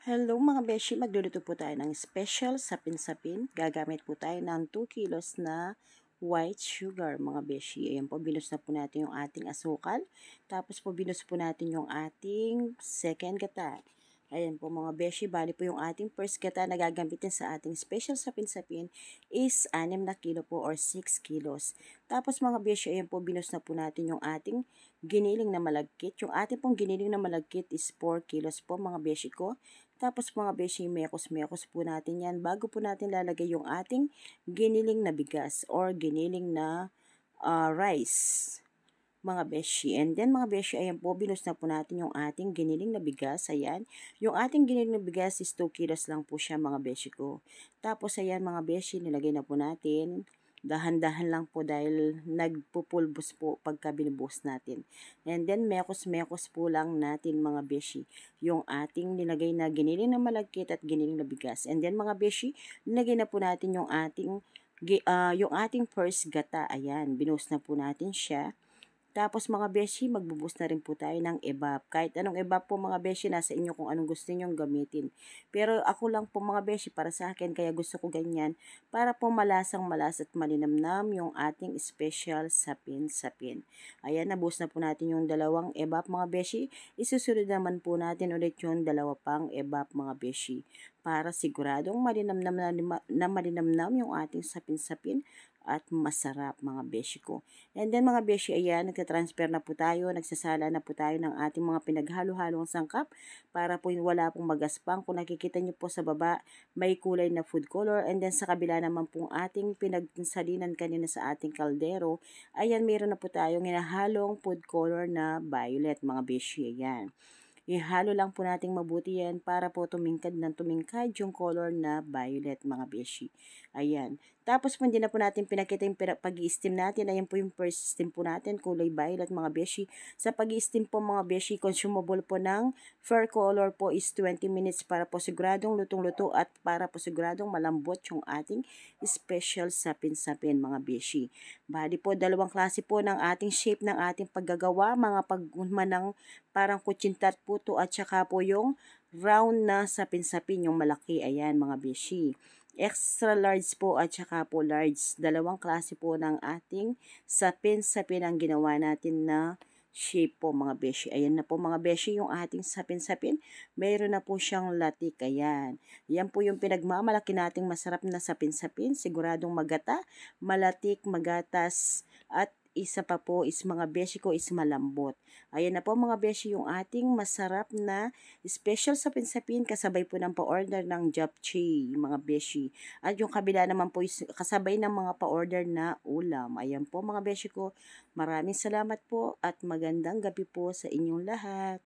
Hello mga beshi, magluluto po tayo ng special sapin-sapin. Gagamit po tayo ng 2 kilos na white sugar mga beshi. Ayan po, binus na po natin yung ating asukal. Tapos po binus po natin yung ating second gata. Ayan po mga beshi, bali po yung ating first gata na gagamitin sa ating special sapin-sapin is 6 na kilo po or 6 kilos. Tapos mga beshi, ayan po, binus na po natin yung ating giniling na malagkit. Yung ating pong giniling na malagkit is 4 kilos po mga beshi ko. Tapos mga beshi, mekos-mekos po natin yan bago po natin lalagay yung ating giniling na bigas or giniling na rice mga beshi. And then mga beshi, ayan po, binus na po natin yung ating giniling na bigas. Ayan, yung ating giniling na bigas is 2 kilos lang po siya mga beshi ko. Tapos ayan mga beshi, nilagay na po natin. Dahan-dahan lang po dahil nagpupulbos po pagka binubuhos natin. And then mekos-mekos po lang natin mga beshi yung ating nilagay na giniling na malagkit at giniling na bigas. And then mga beshi, nilagay na po natin yung ating first gata. Ayan, binuhos na po natin siya. Tapos mga beshi, magbubus na rin po tayo ng evap. Kahit anong evap po mga beshi, nasa inyo kung anong gusto nyong gamitin. Pero ako lang po mga beshi, para sa akin, kaya gusto ko ganyan, para po malasang malas at malinamnam yung ating special sapin-sapin. Ayan, nabus na po natin yung dalawang evap mga beshi. Isusunod naman po natin ulit yung dalawa pang evap mga beshi. Para siguradong malinamnam yung ating sapin-sapin at masarap mga beshi ko. And then mga beshi, ayan, nagtatransfer na po tayo, nagsasala na po tayo ng ating mga pinaghalo-halong sangkap para po wala pong magaspang. Kung nakikita nyo po sa baba, may kulay na food color. And then sa kabila naman pong ating pinagsalinan kanina sa ating kaldero, ayan, mayroon na po tayong hinahalong food color na violet mga beshi. Ayan. Ihalo lang po nating mabuti yan para po tumingkad yung color na violet mga beshi. Ayan. Tapos po hindi na po natin pinakita yung pag-i-steam natin. Ayan po yung first steam po natin, kulay violet mga beshi. Sa pag-i-steam po mga beshi, consumable po ng fair color po is 20 minutes para po siguradong lutong-luto at para po siguradong malambot yung ating special sapin-sapin mga beshi. Bali po, dalawang klase po ng ating shape ng ating paggagawa, mga paggunma ng parang kutsintat puto at saka po yung round na sapin-sapin, yung malaki. Ayan mga beshi. Extra large po at saka po large. Dalawang klase po ng ating sapin-sapin ang ginawa natin na shape po mga beshi. Ayan na po mga beshi yung ating sapin-sapin. Mayroon na po siyang latik. Ayan. Yan po yung pinagmamalaki nating masarap na sapin-sapin. Siguradong magata, malatik, magatas at isa pa po is mga beshi ko is malambot. Ayan na po mga beshi yung ating masarap na special sapin-sapin kasabay po ng pa-order ng japchae mga beshi. At yung kabila naman po is kasabay ng mga pa-order na ulam. Ayan po mga beshi ko. Maraming salamat po at magandang gabi po sa inyong lahat.